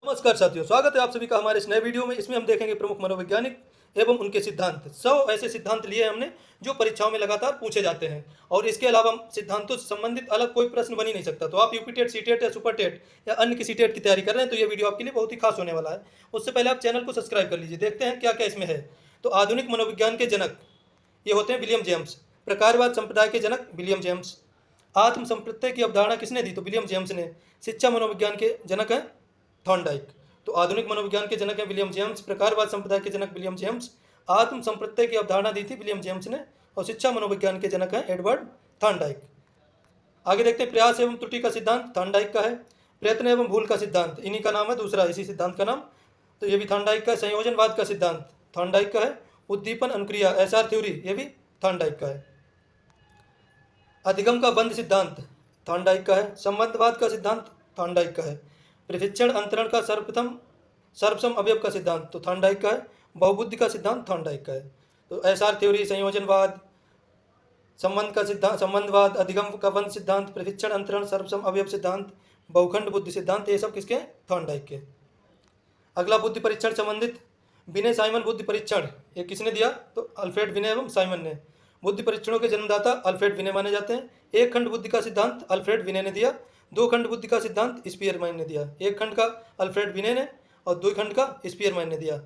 नमस्कार साथियों, स्वागत है आप सभी का हमारे इस नए वीडियो में। इसमें हम देखेंगे प्रमुख मनोवैज्ञानिक एवं उनके सिद्धांत। 100 ऐसे सिद्धांत लिए हमने जो परीक्षाओं में लगातार पूछे जाते हैं और इसके अलावा सिद्धांतों से संबंधित अलग कोई प्रश्न बन ही नहीं सकता। तो आप यूपी टेट, सी टेट या सुपर टेट या अन्य किसी टेट की तैयारी कर रहे हैं तो ये वीडियो आपके लिए बहुत ही खास होने वाला है। उससे पहले आप चैनल को सब्सक्राइब कर लीजिए। देखते हैं क्या क्या इसमें है। तो आधुनिक मनोविज्ञान के जनक ये होते हैं विलियम जेम्स। प्रकारवाद संप्रदाय के जनक विलियम जेम्स। आत्म संप्रत्यय की अवधारणा किसने दी? तो विलियम जेम्स ने। शिक्षा मनोविज्ञान के जनक हैं थॉर्नडाइक। तो आधुनिक मनोविज्ञान के जनक हैं विलियम जेम्स। प्रकारवाद संप्रदाय के जनक विलियम जेम्स। आत्म संप्रत्यय की अवधारणा दी थी विलियम जेम्स ने। और शिक्षा मनोविज्ञान के जनक हैं एडवर्ड थॉर्नडाइक। आगे देखते हैं प्रयास एवं त्रुटि का सिद्धांत थॉर्नडाइक का है। प्रयत्न एवं भूल का सिद्धांत इन्हीं का नाम है, दूसरा इसी सिद्धांत का नाम। तो ये भी थॉर्नडाइक का है। संयोजनवाद का सिद्धांत थॉर्नडाइक का है। उद्दीपन अनुक्रिया एसआर थ्योरी ये भी थॉर्नडाइक का है। अधिगम का बंध सिद्धांत थॉर्नडाइक का है। संबंधवाद का सिद्धांत थॉर्नडाइक का है। प्रशिक्षण अंतरण का सर्वसम अवयव का सिद्धांत तो थॉर्नडाइक का है। बहुबुद्धि का सिद्धांत थॉर्नडाइक का है। तो एसआर थ्योरी, संयोजनवाद, संबंधवाद, अधिगम का बंध सिद्धांत, प्रशिक्षण अंतरण, सर्वसम अवयव सिद्धांत, बहुखंड बुद्धि सिद्धांत, ये सब किसके? थॉर्नडाइक के। अगला बुद्धि परीक्षण संबंधित विनय साइमन बुद्धि परीक्षण ये किसने दिया? तो अल्फ्रेड विनय एवं साइमन ने। बुद्धि परीक्षणों के जन्मदाता अल्फ्रेड विनय माने जाते हैं। एक खंड बुद्धि का सिद्धांत अल्फ्रेड विनय ने दिया। दो खंड बुद्धि का सिद्धांत स्पीयरमैन ने दिया। एक खंड का अल्फ्रेड विनय ने और दो खंड का स्पीयरमैन ने दिया।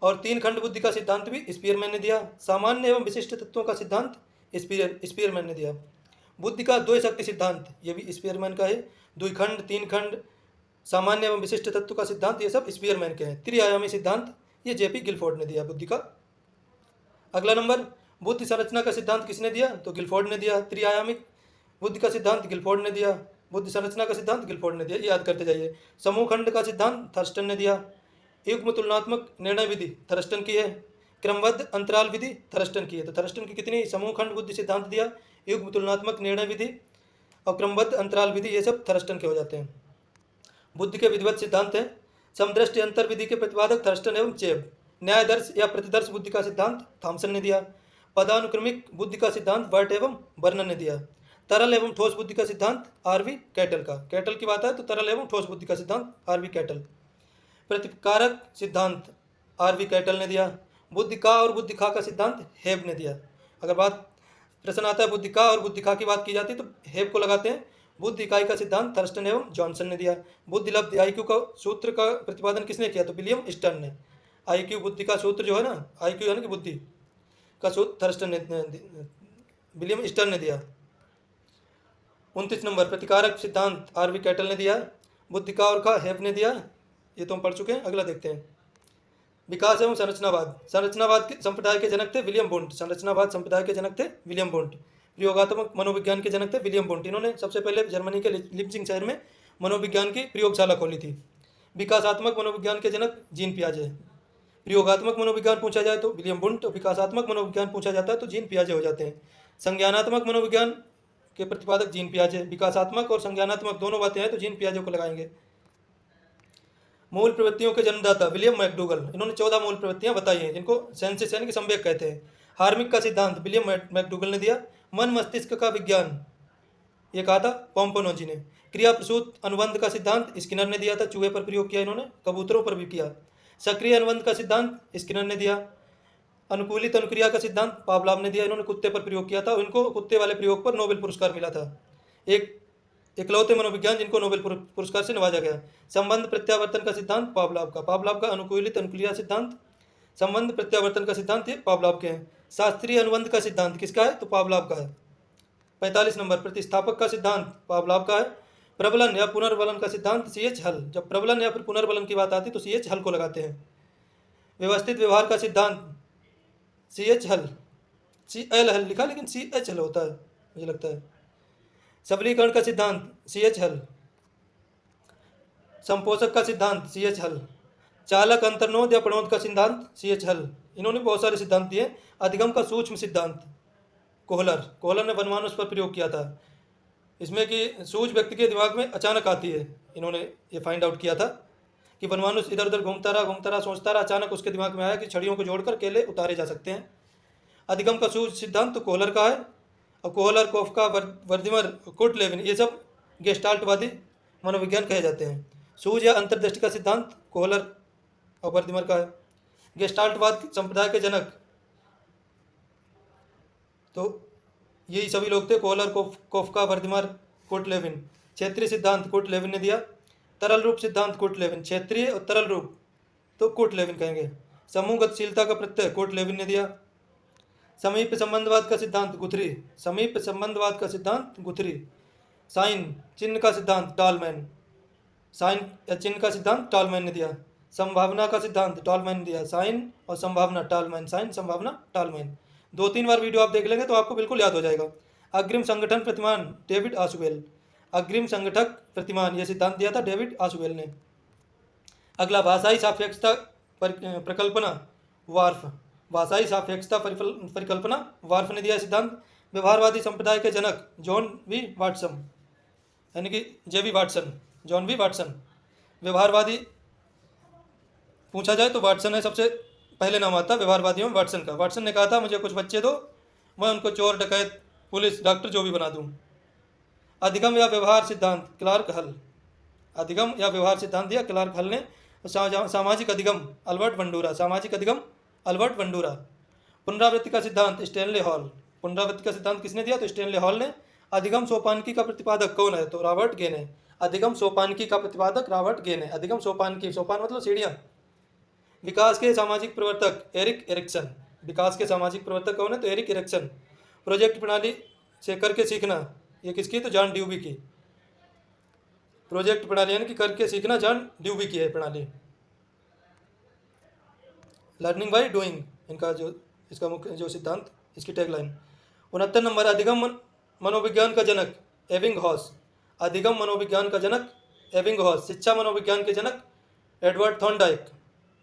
और तीन खंड बुद्धि का सिद्धांत भी स्पीयरमैन ने दिया। सामान्य एवं विशिष्ट तत्वों का सिद्धांत स्पीयरमैन ने दिया। बुद्धि का द्वय शक्ति सिद्धांत ये भी स्पीयरमैन का है। द्विखंड, तीन खंड, सामान्य एवं विशिष्ट तत्व का सिद्धांत ये सब स्पीयरमैन के हैं। त्रिआयामी सिद्धांत ये जेपी गिलफोर्ड ने दिया बुद्धि का। अगला नंबर, बुद्धि संरचना का सिद्धांत किसने दिया? तो गिलफोर्ड ने दिया। त्रिआयामिक बुद्धि का सिद्धांत गिलफोर्ड ने दिया। बुद्धि संरचना का सिद्धांत गिलफोर्ड ने दिया, याद करते जाइए। समूह खंड का सिद्धांत थर्स्टन ने दिया। युग्म तुलनात्मक निर्णय विधि थर्स्टन की है। क्रमबद्ध अंतराल विधि थर्स्टन की है। तो थर्स्टन की कितनी? समूह खंड बुद्धि सिद्धांत दिया, युग्म तुलनात्मक निर्णय विधि और क्रमबद्ध अंतराल विधि, ये सब थर्स्टन के हो जाते हैं। बुद्धि के विधिवत सिद्धांत है समदृष्टि अंतर विधि के प्रतिपादक थर्स्टन एवं चेब। न्यायदर्श या प्रतिदर्श बुद्धि का सिद्धांत थॉमसन ने दिया। पदानुक्रमिक बुद्धि का सिद्धांत बर्ट एवं बर्नन ने दिया। तरल एवं ठोस बुद्धि का सिद्धांत आरवी कैटल का। कैटल की बात है तो तरल एवं ठोस बुद्धि का सिद्धांत आरवी कैटल। प्रतिकारक सिद्धांत आरवी कैटल ने दिया। बुद्धि का और बुद्धि खा का सिद्धांत हेब ने दिया। अगर बात प्रश्न आता है बुद्धि का और बुद्धि खा की बात की जाती है तो हेब को लगाते हैं। बुद्धि इकाई का सिद्धांत थर्स्टन एवं जॉनसन ने दिया। बुद्धि लब्ध आईक्यू का सूत्र का प्रतिपादन किसने किया? तो विलियम स्टर्न ने। आईक्यू बुद्धि का सूत्र जो है ना, आईक्यू यानी कि बुद्धि का सूत्र थर्स्टन ने, विलियम स्टर्न ने दिया। 29 नंबर, प्रतिकारक सिद्धांत आरवी कैटल ने दिया। बुद्धि का और का हेब ने दिया, ये तो हम पढ़ चुके हैं। अगला देखते हैं, विकास एवं संरचनावाद। संरचनावाद के संप्रदाय के जनक थे विलियम वुंट। संरचनावाद संप्रदाय के जनक थे विलियम वुंट। प्रयोगात्मक मनोविज्ञान के जनक थे विलियम वुंट। इन्होंने सबसे पहले जर्मनी के लिप्जिंग शहर में मनोविज्ञान की प्रयोगशाला खोली थी। विकासात्मक मनोविज्ञान के जनक जीन पियाजे। प्रयोगात्मक मनोविज्ञान पूछा जाए तो विलियम वुंट, विकासात्मक मनोविज्ञान पूछा जाता है तो जीन पियाजे हो जाते हैं। संज्ञानात्मक मनोविज्ञान के प्रतिपादक जीन पियाजे। विकासात्मक और संज्ञानात्मक दोनों बातें हैं तो जीन पियाजे को लगाएंगे। मूल प्रवृत्तियों के जन्मदाता विलियम मैकडूगल। इन्होंने 14 मूल प्रवृत्तियां बताई हैं जिनको सेंसिस यानी कि संवेग कहते हैं। हार्मिक का सिद्धांत विलियम मैकडूगल ने दिया। मन मस्तिष्क का विज्ञान ये कहा था पोम्पोनोजी ने। क्रिया प्रसूत अनुबंध का सिद्धांत स्किनर ने दिया था, चूहे पर प्रयोग किया इन्होंने, कबूतरों पर भी किया। सक्रिय अनुबंध का सिद्धांत स्किनर ने दिया। अनुकूलित अनुक्रिया का सिद्धांत पावलाव ने दिया, इन्होंने कुत्ते पर प्रयोग किया था। इनको कुत्ते वाले प्रयोग पर नोबेल पुरस्कार मिला था। एक इकलौते मनोविज्ञान जिनको नोबेल पुरस्कार से नवाजा गया। संबंध प्रत्यावर्तन का सिद्धांत पावलाव का। पावलाव का अनुकूलित अनुक्रिया सिद्धांत, संबंध प्रत्यावर्तन का सिद्धांत ये पावलाव के हैं। शास्त्रीय अनुबंध का सिद्धांत किसका है? तो पावलाव का है। 45 नंबर, प्रतिस्थापक का सिद्धांत पावलाव का है। प्रबलन या पुनर्बलन का सिद्धांत CH हल। जब प्रबलन या फिर पुनर्बलन की बात आती है तो CH हल को लगाते हैं। व्यवस्थित व्यवहार का सिद्धांत CH हल, CL हल लिखा लेकिन CH हल होता है मुझे लगता है। सबलीकरण का सिद्धांत CH हल। संपोषक का सिद्धांत CH हल। चालक अंतर्नोद या प्रणोद का सिद्धांत CH हल। इन्होंने बहुत सारे सिद्धांत दिए। अधिगम का सूक्ष्म सिद्धांत कोहलर ने वनमानुष पर प्रयोग किया था। इसमें कि सूझ व्यक्ति के दिमाग में अचानक आती है, इन्होंने ये फाइंड आउट किया था कि वनमानुष इधर उधर घूमता रहा सोचता रहा, अचानक उसके दिमाग में आया कि छड़ियों को जोड़कर केले उतारे जा सकते हैं। अधिगम का सूझ सिद्धांत तो कोहलर का है। और कोहलर, कोफका, वर्दिमर, कुर्ट लेविन ये सब गेस्टाल्टवादी मनोविज्ञान कहे जाते हैं। सूझ या अंतर्दृष्टि का सिद्धांत कोहलर और वर्दिमर का है। गेस्टाल्टवाद संप्रदाय के जनक तो यही सभी लोग थे, कोहलर, कोफका, वर्दिमर, कुर्ट लेविन। क्षेत्रीय सिद्धांत कुर्ट लेविन ने दिया। तरल रूप सिद्धांत कुर्ट लेविन, क्षेत्रीय और तरल रूप तो कुर्ट लेविन कहेंगे। समूह गतिशीलता का प्रत्यय कुर्ट लेविन ने दिया। समीप संबंधवाद का सिद्धांत गुथरी, समीप संबंधवाद का सिद्धांत गुथरी। साइन चिन्ह का सिद्धांत टॉलमैन, साइन या चिन्ह का सिद्धांत टॉलमैन ने दिया। संभावना का सिद्धांत टॉलमैन ने दिया। साइन और संभावना टॉलमैन, साइन संभावना टॉलमैन। 2-3 बार वीडियो आप देख लेंगे तो आपको बिल्कुल याद हो जाएगा। अग्रिम संगठन प्रतिमान डेविड आशुवेल, अग्रिम संगठक प्रतिमान, यह सिद्धांत दिया था डेविड आशुवेल ने। अगला भाषाई सापेक्षता परिकल्पना वार्फ, भाषाई सापेक्षता परिकल्पना वार्फ ने दिया सिद्धांत। व्यवहारवादी संप्रदाय के जनक जॉन वी वाटसन, यानी कि जेवी वाटसन, जॉन वी वाटसन। व्यवहारवादी पूछा जाए तो वाटसन है सबसे पहले नाम आता व्यवहारवादियों में वाटसन का। वाटसन ने कहा था मुझे कुछ बच्चे दो, मैं उनको चोर, डकैत, पुलिस, डॉक्टर जो भी बना दूं। अधिगम या व्यवहार सिद्धांत क्लार्क हल, अधिगम या व्यवहार सिद्धांत दिया क्लार्क हल ने। सामाजिक अधिगम अल्बर्ट बंडूरा, सामाजिक अधिगम अल्बर्ट बंडूरा। पुनरावृत्ति का सिद्धांत स्टैनले हॉल, पुनरावृत्ति का सिद्धांत किसने दिया तो स्टैनले हॉल ने। अधिगम सोपानकी का प्रतिपादक कौन है तो रॉबर्ट गे ने। अधिगम सोपानकी का प्रतिपादक रॉबर्ट गे ने। अधिगम सोपानकी, सोपान मतलब सीढ़ियाँ। विकास के सामाजिक प्रवर्तक एरिक एरिक्सन, विकास के सामाजिक प्रवर्तक कौन है तो एरिक एरिक्सन। प्रोजेक्ट प्रणाली से करके सीखना, ये किसकी तो जॉन ड्यूबी की। प्रोजेक्ट प्रणाली यानी कि करके सीखना जॉन ड्यूबी की है प्रणाली। लर्निंग बाय डूइंग इनका जो इसका मुख्य जो सिद्धांत, इसकी टैगलाइन। 69 नंबर अधिगम मनोविज्ञान का जनक एबिंगहॉस, अधिगम मनोविज्ञान का जनक एबिंगहॉस। शिक्षा मनोविज्ञान के जनक एडवर्ड थॉर्नडाइक,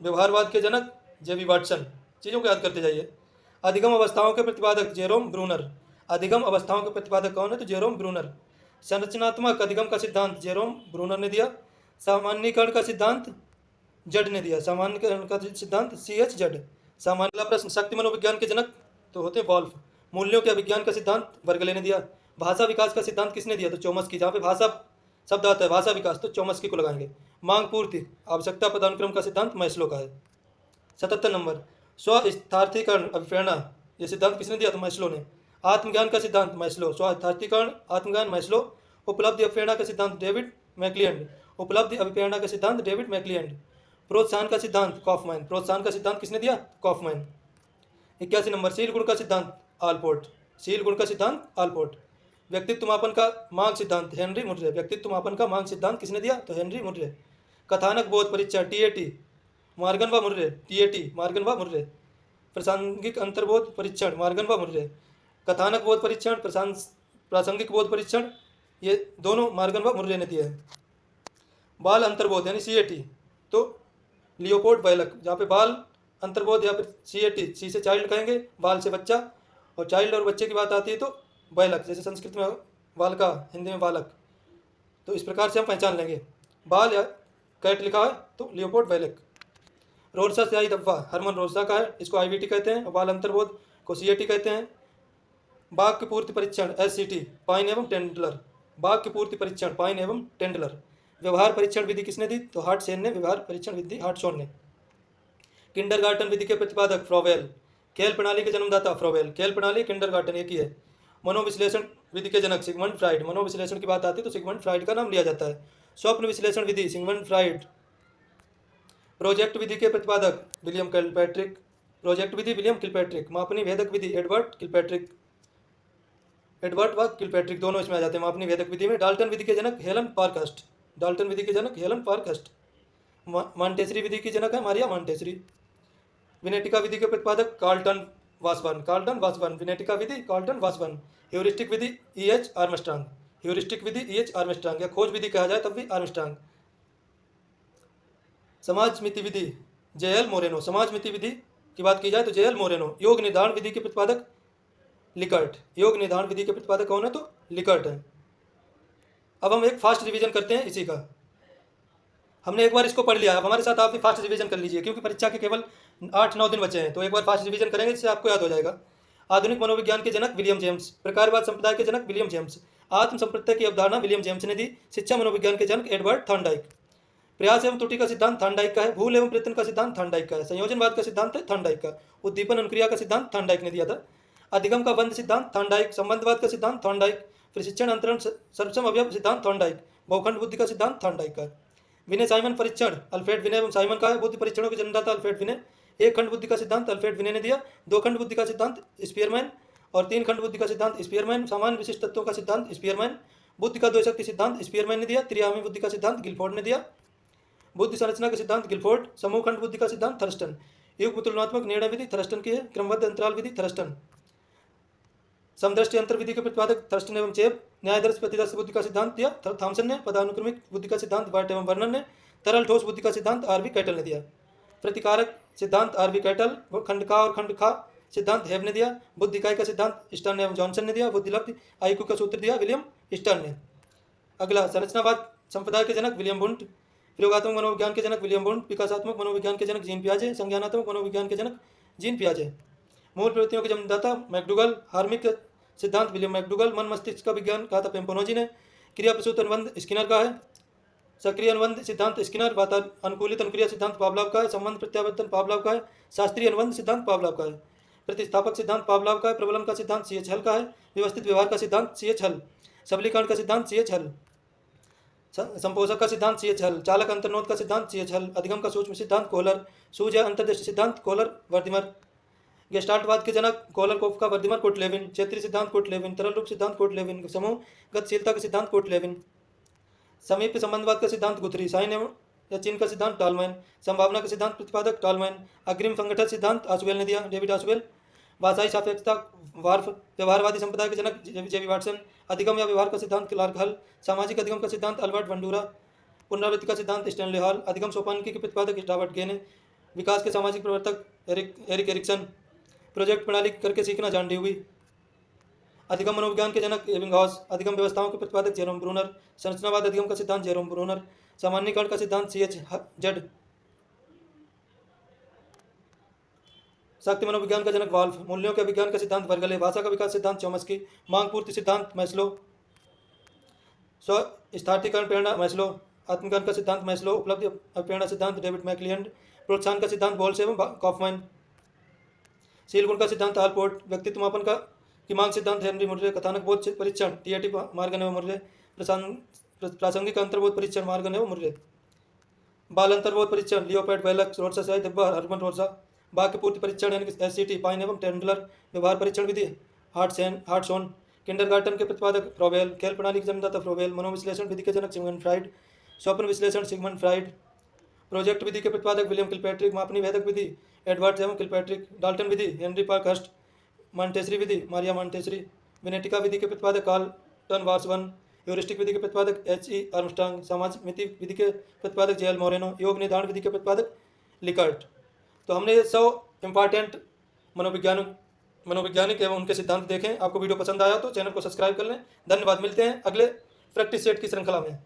व्यवहारवाद के जनक जेवी वाटसन। चीज़ों को याद करते जाइए। अधिगम अवस्थाओं के प्रतिपादक जेरोम ब्रूनर, अधिगम अवस्थाओं के प्रतिपादक कौन है तो जेरोम ब्रूनर। संरचनात्मक अधिगम का सिद्धांत जेरोम ब्रूनर ने दिया। सामान्यीकरण का सिद्धांत जड ने दिया, सामान्यीकरण का सिद्धांत CH जड। सामान्य प्रश्न शक्ति मनोविज्ञान के जनक तो होते वॉल्फ। मूल्यों के विज्ञान का सिद्धांत बर्गले ने दिया। भाषा विकास का सिद्धांत किसने दिया तो चोमस्की। जहाँ पे भाषा शब्द आता है भाषा विकास तो चोमस्की को लगाएंगे। मांग पूर्ति आवश्यकता पदानुक्रम का सिद्धांत मैस्लो का है। 77 नंबर स्व-यथार्थीकरण अभिप्रेरणा, ये सिद्धांत किसने दिया तो मैस्लो ने। आत्मज्ञान का सिद्धांत मैस्लो, स्व-यथार्थीकरण आत्मज्ञान मैस्लो। उपलब्धि अभिप्रेरणा का सिद्धांत डेविड मैक्लियंड, उपलब्धि अभिप्रेरणा का सिद्धांत डेविड मैक्लियंड। प्रोत्साहन का सिद्धांत कॉफमैन, प्रोत्साहन का सिद्धांत किसने दिया कॉफमैन। 81 नंबर शील गुण का सिद्धांत आलपोर्ट, शील गुण का सिद्धांत आलपोर्ट। व्यक्तित्व मापन का मांग सिद्धांत हेनरी मुर्रे, व्यक्तित्व मापन का मांग सिद्धांत किसने दिया तो हेनरी मुर्रे। कथानक बोध परीक्षण TAT मार्गन व मुर्रे, TAT मार्गन व मुर्रे। प्रासंगिक अंतर्बोध परीक्षण मार्गन व मुर्रे। कथानक बोध परीक्षण, प्रासंगिक बोध परीक्षण, ये दोनों मार्गन व मुर्रे ने दिए हैं। बाल अंतर्बोध यानी CAT तो लियोपोल्ड बैलक, जहाँ पे बाल अंतर्बोध या फिर CAT, सी से चाइल्ड कहेंगे, बाल से बच्चा, और चाइल्ड और बच्चे की बात आती है तो बैलक, जैसे संस्कृत में बालका, हिंदी में बालक, तो इस प्रकार से हम पहचान लेंगे। बाल या कैट लिखा है तो लियोपोल्ड बैलक। रोल्सा स्याही धब्बा हरमन रोल्सा का है, इसको IVT कहते हैं, और बाल अंतर्बोध को CAT कहते हैं। वाक्य पूर्ति परीक्षण SCT पाइन एवं टेंडलर, वाक्य पूर्ति परीक्षण पाइन एवं टेंडलर। व्यवहार परीक्षण विधि किसने दी तो हार्टसेन ने, व्यवहार परीक्षण विधि हार्टशॉन ने। किंडरगार्टन विधि के प्रतिपादक फ्रोवेल। खेल प्रणाली के जन्मदाता फ्रोवेल, खेल प्रणाली किंडरगार्टन एक ही है। मनोविश्लेषण विधि के जनक सिगमंड फ्राइड, मनोविश्लेषण की बात आती है तो सिगमंड फ्राइड का नाम लिया जाता है। स्वप्न विश्लेषण विधि सिगमंड फ्राइड। प्रोजेक्ट विधि के प्रतिपादक विलियम किलपैट्रिक, प्रोजेक्ट विधि विलियम किलपैट्रिक। मापनी भेदक विधि एडवर्ड किलपैट्रिक, एडवर्ड व किलपैट्रिक दोनों इसमें आ जाते हैं मापनी भेदक विधि में। डाल्टन विधि के जनक हेलन पार्कहस्ट, डाल्टन विधि के जनक हेलन पार्कहस्ट। मॉन्टेसरी विधि की जनक है मारिया मॉन्टेसरी। विनेटिका विधि के प्रतिपादक कार्लटन वासबर्न, कार्लटन वासबर्न। विनेटिका विधि कार्लटन वासबर्न। ह्यूरिस्टिक विधि EH आर्मस्ट्रांग, ह्यूरिस्टिक विधि EH आर्मस्ट्रांग, या खोज विधि कहा जाए तब भी आर्मस्ट्रांग। समाज मिति विधि JL मोरेनो, समाज मिति विधि की बात की जाए तो JL मोरेनो। योग निर्धारण विधि के प्रतिपादक लिकर्ट, योग निर्धारण विधि के प्रतिपादक कौन है तो लिकर्ट है। अब हम एक फास्ट रिवीजन करते हैं इसी का। हमने एक बार इसको पढ़ लिया, अब हमारे साथ आप भी फास्ट रिवीजन कर लीजिए, क्योंकि परीक्षा के केवल 8-9 दिन बचे हैं, तो एक बार फास्ट रिवीजन करेंगे जिससे आपको याद हो जाएगा। आधुनिक मनोविज्ञान के जनक विलियम जेम्स, प्रकारवाद संप्रदाय के जनक विलियम जेम्स। आत्म संप्रत्यय की अवधारणा विलियम जेम्स ने दी। शिक्षा मनोविज्ञान के जनक एडवर्ड थॉर्नडाइक। प्रयास एवं त्रुटि का सिद्धांत थॉर्नडाइक का है। भूल एवं प्रयत्न का सिद्धांत थॉर्नडाइक का है। संयोजनवाद का सिद्धांत है थॉर्नडाइक का। उद्दीपन अनुक्रिया का सिद्धांत थॉर्नडाइक ने दिया था। अधिगम का बंध सिद्धांत थॉर्नडाइक। संबंधवाद का सिद्धांत थॉर्नडाइक। प्रशिक्षण अंतरण सर्वसम अवयव सिद्धांत थॉर्नडाइक। बहुखंड बुद्धि का सिद्धांत थॉर्नडाइक का। विनय साइमन परीक्षण अल्फ्रेड विनय एवं साइमन का है। बुद्धि परीक्षणों के जन्मदाता अल्फ्रेड विनय। एक खंड बुद्धि का सिद्धांत अल्फ्रेड विनय ने दिया। दो खंड बुद्धि का सिद्धांत स्पीयरमैन और तीन खंड बुद्धि का सिद्धांत स्पीयरमैन। समान विशिष्ट तत्वों का सिद्धांत स्पीयरमैन। बुद्धि का द्वैशक्ति सिद्धांत स्पीयरमैन ने दिया। त्रिआयामी बुद्धि का सिद्धांत गिलफोर्ड ने दिया। बुद्धि संरचना के सिद्धांत गिलफोर्ड। समूह खंड बुद्धि का सिद्धांत थर्स्टन। युग्म तुलनात्मक निर्णय विधि थर्स्टन की है। क्रमबद्ध अंतराल विधि थर्स्टन। समदृष्टि अंतर विधि के प्रतिपादक थर्स्टन एवं चेब। न्यायदर्श प्रतिदर्श बुद्धि का सिद्धांत दिया थॉमसन ने। पदानुक्रमिक बुद्धि का सिद्धांत वार्ट एवं वर्नन ने। तरल ठोस बुद्धि का सिद्धांत आरबी कैटल ने दिया। प्रतिकारक सिद्धांत आरबी कैटल। खंड का और खंड खा सिद्धांत हेब ने दिया। बुद्धि इकाई का सिद्धांत स्टर्न एवं जॉनसन ने दिया। बुद्धिलब्धि आईक्यू का सूत्र दिया विलियम स्टर्न ने। अगला संरचनावाद संप्रदाय के जनक विलियम वुंट। प्रयोगात्मक मनोविज्ञान के जनक विलियम वुंट। विकासात्मक मनोविज्ञान के जनक जीन पियाजे। संज्ञानात्मक मनोविज्ञान के जनक जीन पियाजे। मूल प्रवृत्तियों के जन्मदाता मैकडुगल। हार्मिक सिद्धांत विलियम मैकडुगल। मन मस्तिष्क का विज्ञान कहा था पेम्पोनोजी ने। क्रिया प्रसूत अनुबंध स्किनर का है। सक्रिय अनुबंध सिद्धांत स्किनर। अनुकूलित अनुक्रिया सिद्धांत पावलोव का है। संबंध प्रत्यावर्तन पावलोव का है। शास्त्रीय अनुबंध सिद्धांत पावलोव का है। प्रतिस्थापक सिद्धांत पावलोव का है। प्रबलन का सिद्धांत सी एच हल का है। व्यवस्थित व्यवहार का सिद्धांत सी एच हल। सबलीकरण का सिद्धांत सी एच हल। संपोषक का सिद्धांत सी एच हल। चालक अंतर्नोद का सिद्धांत सी एच हल। अधिगम का सूक्ष्म सिद्धांत कोहलर। सूझ या अंतर्दृष्टि सिद्धांत कोहलर वर्दिमर। गेस्टाल्टवाद के जनक कोहलर कोफ्का वर्दिमर कोटलेविन। क्षेत्रीय सिद्धांत कोटलेविन। तरल रूप सिद्धांत कोटलेविन। समूह गतिशीलता का सिद्धांत कोटलेविन। समीप संबंधवाद का सिद्धांत गुथरी। साइन एवं या चिन्ह का सिद्धांत टॉलमैन। संभावना का सिद्धांत प्रतिपादक टॉलमैन। अग्रिम संगठन सिद्धांत आसुवेल ने दिया डेविड आसुवेल। भाषाई सापेक्षता वार्फ। व्यवहारवादी संप्रदाय के जनक जेबी वाटसन। अधिगम या व्यवहार का सिद्धांत क्लार्क हल। सामाजिक अधिगम का सिद्धांत अल्बर्ट वंडूरा। पुनरावृत्ति का सिद्धांत स्टैनले हॉल। अधिगम सोपानिकी के प्रतिपादक रॉबर्ट गेने। विकास के सामाजिक प्रवर्तक एरिक एरिक्सन। प्रोजेक्ट प्रणाली करके सीखना जॉन ड्यूई। अधिगम मनोविज्ञान के जनक एबिंगहॉस। अधिगम व्यवस्थाओं के प्रतिपादक जेरोम ब्रूनर। संरचनावाद अधिगम का सिद्धांत जेरोम ब्रूनर। सामान्यीकरण का सिद्धांत सी एच जेड। शक्ति मनोविज्ञान का जनक वाल्फ। मूल्यों के विज्ञान का सिद्धांत वर्गले। भाषा का विकास सिद्धांत चौमस्की। मांग पूर्ति सिद्धांत मैस्लो। स्व स्थानीकरण प्रेरणा मैस्लो। आत्मज्ञान का सिद्धांत मैस्लो। उपलब्धि प्रेरणा सिद्धांत डेविड मैक्लियंड। प्रोत्साहन का सिद्धांत बॉल्स एवं कॉफमैन। शील गुण का सिद्धांत आलपोर्ट। व्यक्तित्व मापन का की मांग सिद्धांत हेनरी मुर्रे। कथानक बोध परीक्षण टीएटी मार्गन एवं मुर्रे। प्रासंगिक अंतर्बोध परीक्षण मार्गन एवं मुर्रे। बाल अंतर्बोध परीक्षण लियोपैड बैलक रोरसा शाही दिब्बा हरमन रोरसा। वाक्य पूर्ति परीक्षण यानी एससीटी पाइन एवं टेंडलर। व्यवहार परीक्षण विधि हार्टसोन। किंडरगार्टन के प्रतिपादक फ्रोवेल। खेल प्रणाली के जन्मदाता फ्रोवेल। मनोविश्लेषण विधि के जनक सिगमंड फ्राइड। स्वप्न विश्लेषण सिगमंड फ्राइड। प्रोजेक्ट विधि के प्रतिपादक विलियम किलपैट्रिक। मापनी भेदक विधि एडवर्ड्स एवं किलपैट्रिक। डाल्टन विधि हेनरी पार्कहर्स्ट। मॉन्टेसरी विधि मारिया मॉन्टेसरी। विनेटिका विधि के प्रतिपादक कार्लटन वार्सवन। ह्यूरिस्टिक विधि के प्रतिपादक एच.ई. आर्मस्ट्रांग। सामाजिक मिति विधि के प्रतिपादक जे.एल. मोरेनो। योग निर्धारण विधि के प्रतिपादक लिकर्ट। तो हमने 100 इम्पॉर्टेंट मनोवैज्ञानिक एवं उनके सिद्धांत देखें। आपको वीडियो पसंद आया तो चैनल को सब्सक्राइब कर लें। धन्यवाद। मिलते हैं अगले प्रैक्टिस सेट की श्रृंखला में।